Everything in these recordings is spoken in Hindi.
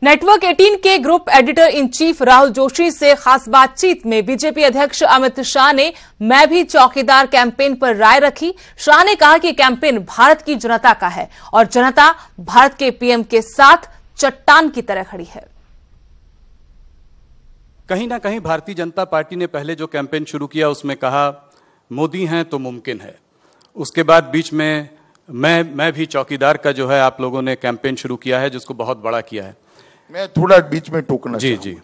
नेटवर्क 18 के group editor in chief Rahul Joshi से खास बातचीत में बीजेपी अध्यक्ष अमित शाह ने मैं भी चौकीदार कैंपेन पर राय रखी। शाह ने कहा कि कैंपेन भारत की जनता का है और जनता भारत के पीएम के साथ चट्टान की तरह खड़ी है। कहीं ना कहीं भारतीय जनता पार्टी ने पहले जो कैंपेन शुरू किया उसमें कहा मोदी हैं तो मुमकिन है। उसके बाद बीच में मैं भी चौकीदार का जो है आप लोगों ने कैंपेन शुरू किया है जिसको बहुत बड़ा किया है। मैं थोड़ा बीच में टोकना जी जी,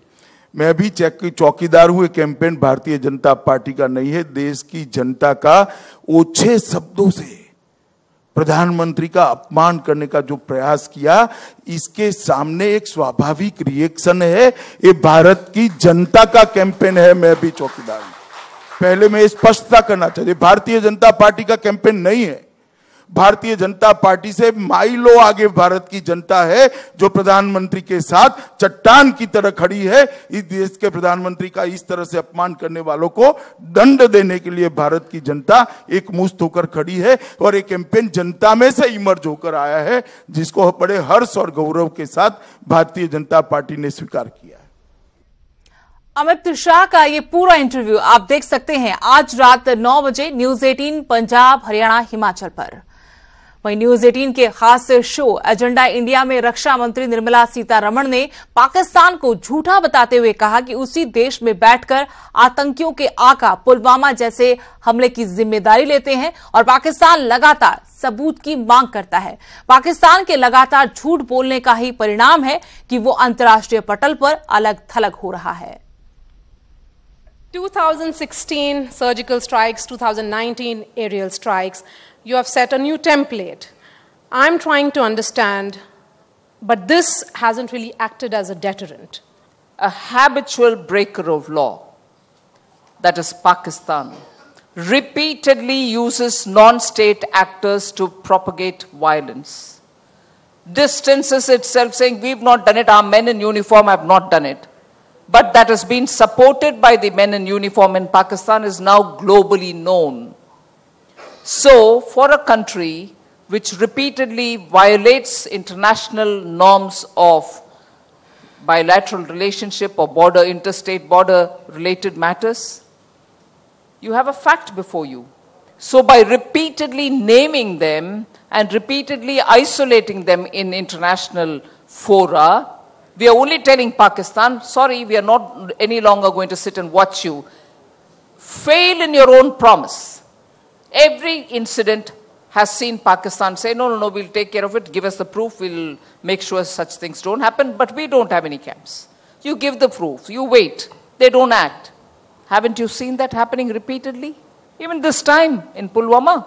मैं भी चौकीदार हुए कैंपेन भारतीय जनता पार्टी का नहीं है, देश की जनता का। ओछे शब्दों से प्रधानमंत्री का अपमान करने का जो प्रयास किया, इसके सामने एक स्वाभाविक रिएक्शन है। ये भारत की जनता का कैंपेन है, मैं भी चौकीदार हूं। पहले मैं स्पष्टता करना चाहिए, भारतीय जनता पार्टी का कैंपेन नहीं है। भारतीय जनता पार्टी से माइलों आगे भारत की जनता है जो प्रधानमंत्री के साथ चट्टान की तरह खड़ी है। इस देश के प्रधानमंत्री का इस तरह से अपमान करने वालों को दंड देने के लिए भारत की जनता एक मुश्त होकर खड़ी है और एक कैंपेन जनता में से इमर्ज होकर आया है, जिसको बड़े हर्ष और गौरव के साथ भारतीय जनता पार्टी ने स्वीकार किया है। अमित शाह का ये पूरा इंटरव्यू आप देख सकते हैं आज रात 9 बजे न्यूज 18 पंजाब हरियाणा हिमाचल पर। वहीं न्यूज 18 के खास शो एजेंडा इंडिया में रक्षा मंत्री निर्मला सीतारमण ने पाकिस्तान को झूठा बताते हुए कहा कि उसी देश में बैठकर आतंकियों के आका पुलवामा जैसे हमले की जिम्मेदारी लेते हैं और पाकिस्तान लगातार सबूत की मांग करता है। पाकिस्तान के लगातार झूठ बोलने का ही परिणाम है कि वो अंतर्राष्ट्रीय पटल पर अलग थलग हो रहा है। 2016 surgical strikes, 2019 aerial strikes, you have set a new template. I'm trying to understand, but this hasn't really acted as a deterrent. A habitual breaker of law, that is Pakistan, repeatedly uses non-state actors to propagate violence. Distances itself saying, we've not done it, our men in uniform have not done it. But that has been supported by the men in uniform in Pakistan is now globally known. So, for a country which repeatedly violates international norms of bilateral relationship or interstate border related matters, you have a fact before you. So, by repeatedly naming them and repeatedly isolating them in international fora, we are only telling Pakistan, sorry, we are not any longer going to sit and watch you fail in your own promise. Every incident has seen Pakistan say, no, we'll take care of it, give us the proof, we'll make sure such things don't happen, but we don't have any camps. You give the proof, you wait, they don't act. Haven't you seen that happening repeatedly? Even this time in Pulwama.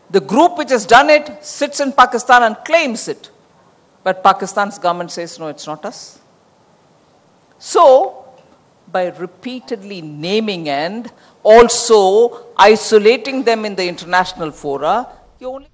The group which has done it sits in Pakistan and claims it. But Pakistan's government says, no, it's not us. So, by repeatedly naming and also isolating them in the international fora, you only...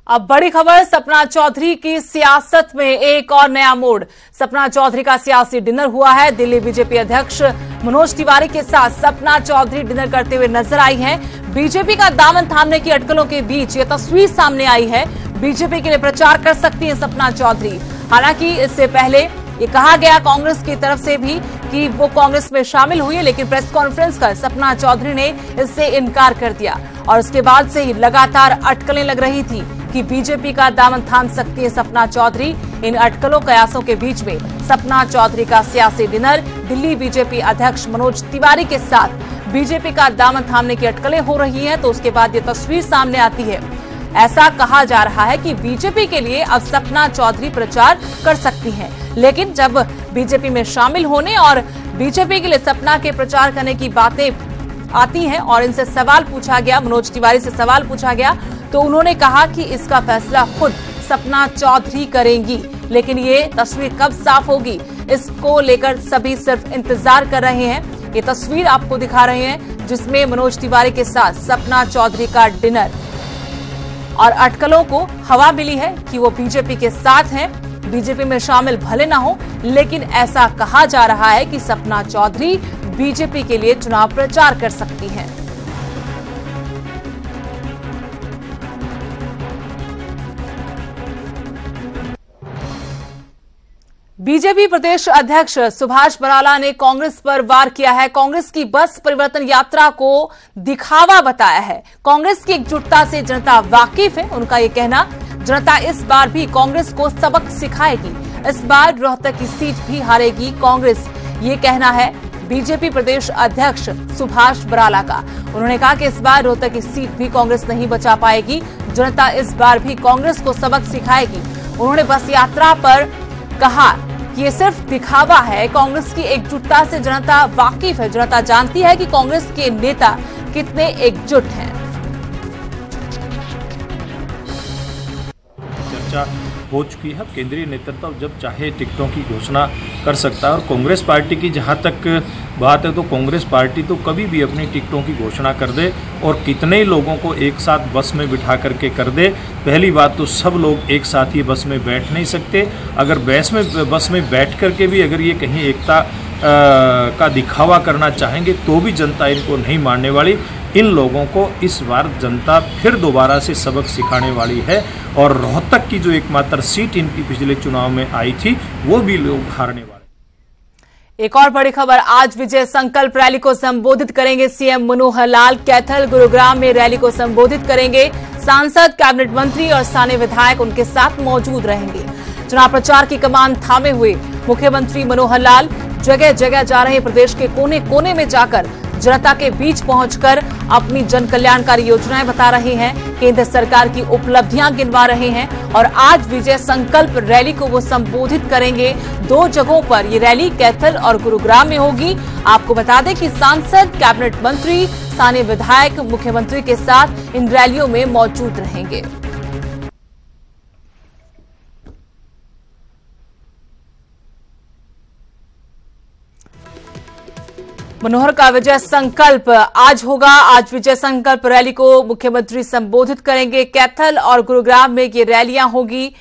अब बड़ी खबर, सपना चौधरी की सियासत में एक और नया मोड़। सपना चौधरी का सियासी डिनर हुआ है। दिल्ली बीजेपी अध्यक्ष मनोज तिवारी के साथ सपना चौधरी डिनर करते हुए नजर आई हैं। बीजेपी का दामन थामने की अटकलों के बीच ये तस्वीर सामने आई है। बीजेपी के लिए प्रचार कर सकती है सपना चौधरी। हालांकि इससे पहले ये कहा गया कांग्रेस की तरफ से भी कि वो कांग्रेस में शामिल हुई है, लेकिन प्रेस कॉन्फ्रेंस कर सपना चौधरी ने इससे इनकार कर दिया और उसके बाद से ही लगातार अटकलें लग रही थी कि बीजेपी का दामन थाम सकती है सपना चौधरी। इन अटकलों कयासों के बीच में सपना चौधरी का सियासी डिनर, दिल्ली बीजेपी अध्यक्ष मनोज तिवारी के साथ बीजेपी का दामन थामने की अटकलें हो रही हैं, तो उसके बाद ये तस्वीर सामने आती है। ऐसा कहा जा रहा है कि बीजेपी के लिए अब सपना चौधरी प्रचार कर सकती हैं, लेकिन जब बीजेपी में शामिल होने और बीजेपी के लिए सपना के प्रचार करने की बातें आती हैं और इनसे सवाल पूछा गया, मनोज तिवारी से सवाल पूछा गया, तो उन्होंने कहा कि इसका फैसला खुद सपना चौधरी करेंगी। लेकिन ये तस्वीर कब साफ होगी, इसको लेकर सभी सिर्फ इंतजार कर रहे हैं। ये तस्वीर आपको दिखा रहे हैं जिसमें मनोज तिवारी के साथ सपना चौधरी का डिनर और अटकलों को हवा मिली है कि वो बीजेपी के साथ हैं। बीजेपी में शामिल भले ना हो, लेकिन ऐसा कहा जा रहा है कि सपना चौधरी बीजेपी के लिए चुनाव प्रचार कर सकती हैं। बीजेपी प्रदेश अध्यक्ष सुभाष बराला ने कांग्रेस पर वार किया है। कांग्रेस की बस परिवर्तन यात्रा को दिखावा बताया है। कांग्रेस की एकजुटता से जनता वाकिफ है, उनका ये कहना। जनता इस बार भी कांग्रेस को सबक सिखाएगी। इस बार रोहतक की सीट भी हारेगी कांग्रेस, ये कहना है बीजेपी प्रदेश अध्यक्ष सुभाष बराला का। उन्होंने कहा कि इस बार रोहतक की सीट भी कांग्रेस नहीं बचा पाएगी। जनता इस बार भी कांग्रेस को सबक सिखाएगी। उन्होंने बस यात्रा पर कहा कि ये सिर्फ दिखावा है। कांग्रेस की एकजुटता से जनता वाकिफ है। जनता जानती है कि कांग्रेस के नेता कितने एकजुट हैं। चर्चा हो चुकी है। केंद्रीय नेतृत्व जब चाहे टिकटों की घोषणा कर सकता है और कांग्रेस पार्टी की जहां तक बात है तो कांग्रेस पार्टी तो कभी भी अपनी टिकटों की घोषणा कर दे और कितने ही लोगों को एक साथ बस में बिठा करके कर दे। पहली बात तो सब लोग एक साथ ही बस में बैठ नहीं सकते। अगर बस में बैठ करके भी अगर ये कहीं एकता का दिखावा करना चाहेंगे तो भी जनता इनको नहीं मानने वाली। इन लोगों को इस बार जनता फिर दोबारा से सबक सिखाने वाली है और रोहतक की जो एकमात्र सीट इनकी पिछले चुनाव में आई थी वो भी लोग हारने वाले। एक और बड़ी खबर, आज विजय संकल्प रैली को संबोधित करेंगे सीएम मनोहर लाल। कैथल गुरुग्राम में रैली को संबोधित करेंगे। सांसद, कैबिनेट मंत्री और स्थानीय विधायक उनके साथ मौजूद रहेंगे। चुनाव प्रचार की कमान थामे हुए मुख्यमंत्री मनोहर लाल जगह जगह जा रहे, प्रदेश के कोने कोने में जाकर जनता के बीच पहुंचकर अपनी जन कल्याणकारी योजनाएं बता रहे हैं, केंद्र सरकार की उपलब्धियां गिनवा रहे हैं और आज विजय संकल्प रैली को वो संबोधित करेंगे। 2 जगहों पर ये रैली कैथल और गुरुग्राम में होगी। आपको बता दें कि सांसद, कैबिनेट मंत्री, स्थानीय विधायक मुख्यमंत्री के साथ इन रैलियों में मौजूद रहेंगे। मनोहर का विजय संकल्प आज होगा। आज विजय संकल्प रैली को मुख्यमंत्री संबोधित करेंगे। कैथल और गुरुग्राम में ये रैलियां होगी।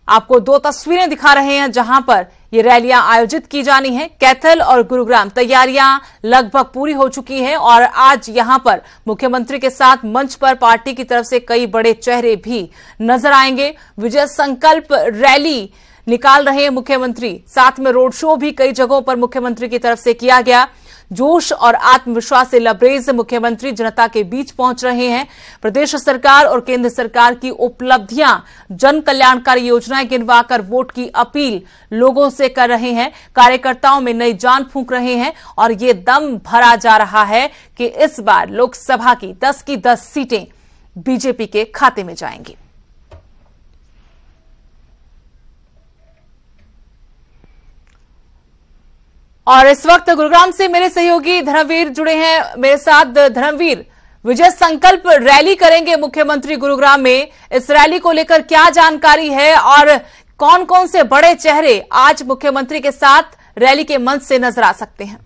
आपको 2 तस्वीरें दिखा रहे हैं जहां पर ये रैलियां आयोजित की जानी है। कैथल और गुरुग्राम तैयारियां लगभग पूरी हो चुकी हैं और आज यहां पर मुख्यमंत्री के साथ मंच पर पार्टी की तरफ से कई बड़े चेहरे भी नजर आएंगे। विजय संकल्प रैली निकाल रहे हैं मुख्यमंत्री। साथ में रोड शो भी कई जगहों पर मुख्यमंत्री की तरफ से किया गया। जोश और आत्मविश्वास से लबरेज मुख्यमंत्री जनता के बीच पहुंच रहे हैं। प्रदेश सरकार और केंद्र सरकार की उपलब्धियां, जन कल्याणकारी योजनाएं गिनवाकर वोट की अपील लोगों से कर रहे हैं। कार्यकर्ताओं में नई जान फूंक रहे हैं और ये दम भरा जा रहा है कि इस बार लोकसभा की 10 सीटें बीजेपी के खाते में जाएंगी। और इस वक्त गुरुग्राम से मेरे सहयोगी धर्मवीर जुड़े हैं मेरे साथ। धर्मवीर, विजय संकल्प रैली करेंगे मुख्यमंत्री गुरुग्राम में, इस रैली को लेकर क्या जानकारी है और कौन कौन से बड़े चेहरे आज मुख्यमंत्री के साथ रैली के मंच से नजर आ सकते हैं?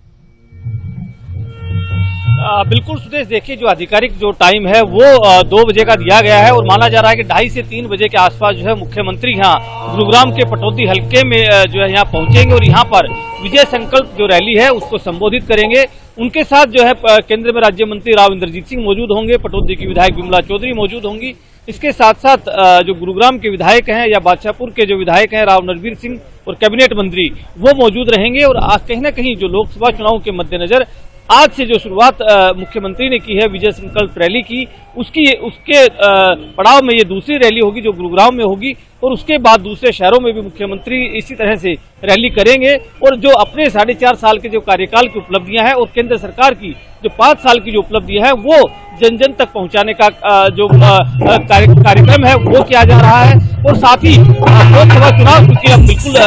बिल्कुल सुदेश, देखिए जो आधिकारिक जो टाइम है वो 2 बजे का दिया गया है और माना जा रहा है कि 2:30 से 3 बजे के आसपास जो है मुख्यमंत्री यहाँ गुरुग्राम के पटौदी हल्के में जो है यहाँ पहुंचेंगे और यहाँ पर विजय संकल्प जो रैली है उसको संबोधित करेंगे। उनके साथ जो है केंद्र में राज्य मंत्री राव इंद्रजीत सिंह मौजूद होंगे, पटौदी की विधायक विमला चौधरी मौजूद होंगी। इसके साथ साथ जो गुरुग्राम के विधायक हैं या बादशाहपुर के जो विधायक हैं राव नरवीर सिंह और कैबिनेट मंत्री वो मौजूद रहेंगे। और कहीं न कहीं जो लोकसभा चुनाव के मद्देनजर आज से जो शुरुआत मुख्यमंत्री ने की है विजय संकल्प रैली की, उसके पड़ाव में ये दूसरी रैली होगी जो गुरुग्राम में होगी और उसके बाद दूसरे शहरों में भी मुख्यमंत्री इसी तरह से रैली करेंगे। और जो अपने 4.5 साल के जो कार्यकाल की उपलब्धियां हैं और केंद्र सरकार की जो 5 साल की जो उपलब्धियां हैं वो जन जन तक पहुंचाने का जो कार्यक्रम है वो किया जा रहा है। और साथ ही लोकसभा चुनाव क्योंकि अब बिल्कुल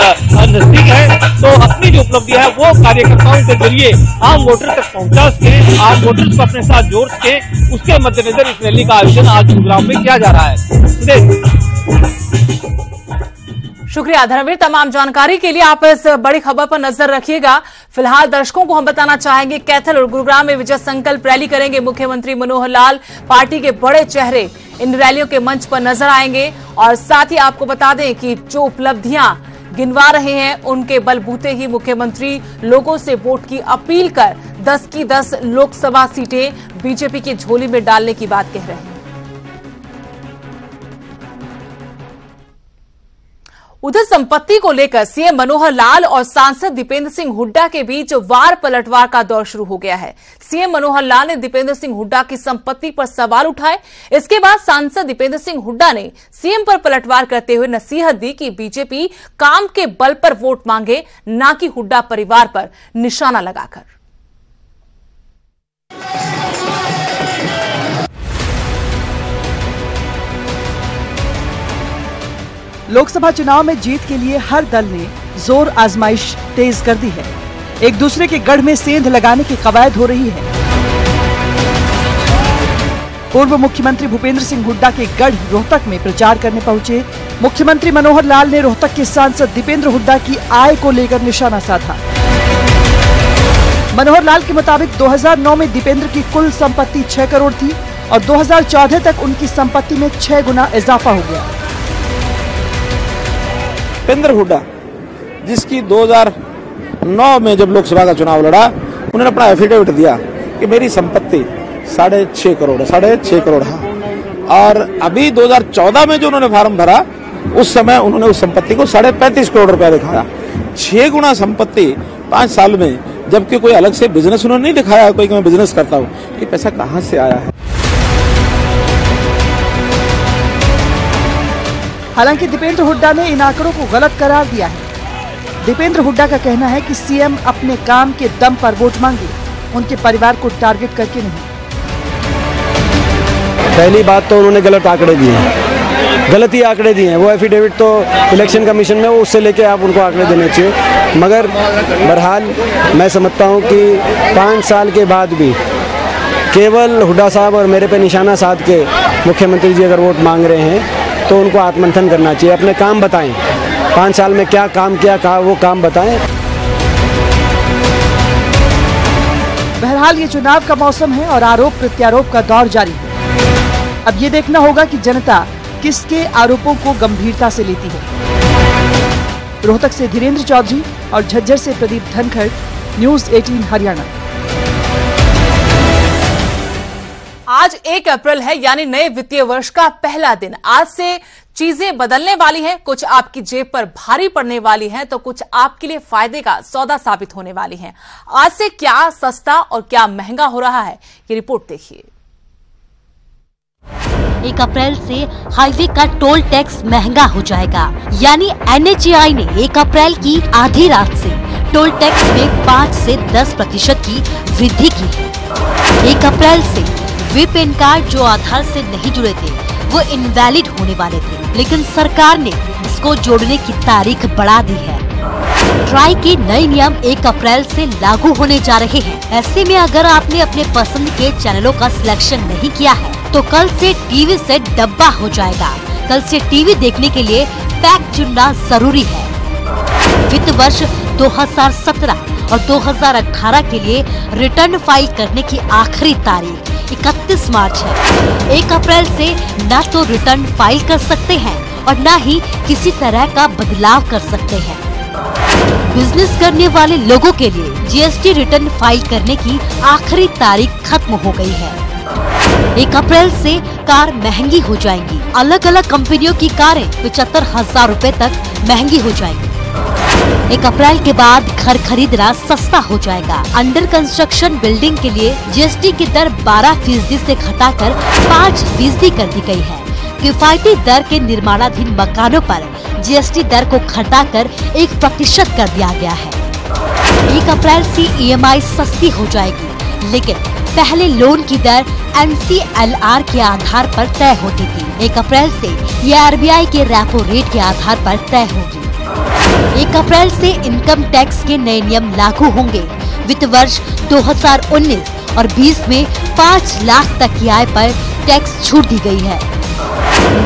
नजदीक है तो अपनी जो उपलब्धियां है वो कार्यकर्ताओं के जरिए आम वोटर तक पहुंचा सके, आम वोटर को अपने साथ जोड़ सके, उसके मद्देनजर इस रैली का आयोजन आज गुरुग्राम में किया जा रहा है। शुक्रिया धर्मवीर, तमाम जानकारी के लिए। आप इस बड़ी खबर पर नजर रखिएगा। फिलहाल दर्शकों को हम बताना चाहेंगे कैथल और गुरुग्राम में विजय संकल्प रैली करेंगे मुख्यमंत्री मनोहर लाल। पार्टी के बड़े चेहरे इन रैलियों के मंच पर नजर आएंगे और साथ ही आपको बता दें कि जो उपलब्धियां गिनवा रहे हैं उनके बलबूते ही मुख्यमंत्री लोगों से वोट की अपील कर 10 लोकसभा सीटें बीजेपी की झोली में डालने की बात कह रहे हैं। उधर संपत्ति को लेकर सीएम मनोहर लाल और सांसद दीपेंद्र सिंह हुड्डा के बीच वार पलटवार का दौर शुरू हो गया है। सीएम मनोहर लाल ने दीपेंद्र सिंह हुड्डा की संपत्ति पर सवाल उठाए। इसके बाद सांसद दीपेंद्र सिंह हुड्डा ने सीएम पर पलटवार करते हुए नसीहत दी कि बीजेपी काम के बल पर वोट मांगे, न कि हुड्डा परिवार पर निशाना लगाकर। लोकसभा चुनाव में जीत के लिए हर दल ने जोर आजमाइश तेज कर दी है। एक दूसरे के गढ़ में सेंध लगाने की कवायद हो रही है। पूर्व मुख्यमंत्री भूपेंद्र सिंह हुड्डा के गढ़ रोहतक में प्रचार करने पहुंचे मुख्यमंत्री मनोहर लाल ने रोहतक के सांसद दीपेंद्र हुड्डा की आय को लेकर निशाना साधा। मनोहर लाल के मुताबिक 2009 में दीपेंद्र की कुल संपत्ति 6 करोड़ थी और 2014 तक उनकी संपत्ति में 6 गुना इजाफा हो गया। दीपेंद्र हुड्डा, जिसकी 2009 में जब लोकसभा का चुनाव लड़ा, उन्होंने अपना एफिडेविट दिया कि मेरी संपत्ति 6.5 करोड़ है, 6.5 करोड़ है। और अभी 2014 में जो उन्होंने फार्म भरा, उस समय उन्होंने उस संपत्ति को 35.5 करोड़ रुपया दिखाया। 6 गुना संपत्ति 5 साल में, जबकि कोई अलग से बिजनेस उन्होंने नहीं दिखाया, कोई मैं बिजनेस करता हूँ। ये पैसा कहाँ से आया है? हालांकि दीपेंद्र हुड्डा ने इन आंकड़ों को गलत करार दिया है। दीपेंद्र हुड्डा का कहना है कि सीएम अपने काम के दम पर वोट मांगे, उनके परिवार को टारगेट करके नहीं। पहली बात तो उन्होंने गलत आंकड़े दिए हैं, गलत ही आंकड़े दिए हैं। वो एफिडेविट तो इलेक्शन कमीशन में, वो उससे लेके आप उनको आंकड़े देने चाहिए। मगर बहरहाल मैं समझता हूँ कि 5 साल के बाद भी केवल हुड्डा साहब और मेरे पे निशाना साध के मुख्यमंत्री जी अगर वोट मांग रहे हैं तो उनको आत्ममंथन करना चाहिए, अपने काम बताएं। 5 साल में क्या काम किया, वो काम बताएं। बहरहाल ये चुनाव का मौसम है और आरोप प्रत्यारोप का दौर जारी है। अब ये देखना होगा कि जनता किसके आरोपों को गंभीरता से लेती है। रोहतक से धीरेन्द्र चौधरी और झज्जर से प्रदीप धनखड़, न्यूज़ 18 हरियाणा। आज 1 अप्रैल है, यानी नए वित्तीय वर्ष का पहला दिन। आज से चीजें बदलने वाली हैं, कुछ आपकी जेब पर भारी पड़ने वाली हैं, तो कुछ आपके लिए फायदे का सौदा साबित होने वाली हैं। आज से क्या सस्ता और क्या महंगा हो रहा है, ये रिपोर्ट देखिए। 1 अप्रैल से हाईवे का टोल टैक्स महंगा हो जाएगा, यानी NHAI ने 1 अप्रैल की आधी रात से टोल टैक्स में 5 से 10% की वृद्धि की है। 1 अप्रैल से वे पैन कार्ड जो आधार से नहीं जुड़े थे वो इनवैलिड होने वाले थे, लेकिन सरकार ने इसको जोड़ने की तारीख बढ़ा दी है। ट्राई के नए नियम 1 अप्रैल से लागू होने जा रहे हैं। ऐसे में अगर आपने अपने पसंद के चैनलों का सिलेक्शन नहीं किया है तो कल से टीवी सेट डब्बा हो जाएगा। कल से टीवी देखने के लिए पैक चुनना जरूरी है। वित्त वर्ष 2017 और 2018 के लिए रिटर्न फाइल करने की आखिरी तारीख 31 मार्च है। 1 अप्रैल से न तो रिटर्न फाइल कर सकते हैं और न ही किसी तरह का बदलाव कर सकते हैं। बिजनेस करने वाले लोगों के लिए GST रिटर्न फाइल करने की आखिरी तारीख खत्म हो गई है। 1 अप्रैल से कार महंगी हो जाएंगी। अलग अलग कंपनियों की कारें 75,000 रुपए तक महंगी हो जाएंगी। 1 अप्रैल के बाद घर खरीदना सस्ता हो जाएगा। अंडर कंस्ट्रक्शन बिल्डिंग के लिए GST की दर 12% से घटाकर 5% कर दी गई है। किफायती दर के निर्माणाधीन मकानों पर GST दर को घटाकर 1% कर दिया गया है। 1 अप्रैल से EMI सस्ती हो जाएगी, लेकिन पहले लोन की दर MCLR के आधार पर तय होती थी। 1 अप्रैल से ये RBI के रेपो रेट के आधार पर तय होगी। 1 अप्रैल से इनकम टैक्स के नए नियम लागू होंगे। वित्त वर्ष 2019 और 20 में 5 लाख तक की आय पर टैक्स छूट दी गई है।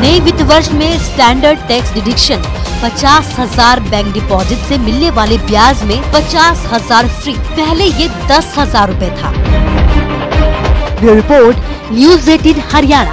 नए वित्त वर्ष में standard tax deduction 50,000 bank deposit से मिलने वाले ब्याज में 50,000 फ्री, पहले ये 10,000 रुपए था। Bureau report, news 18 Haryana.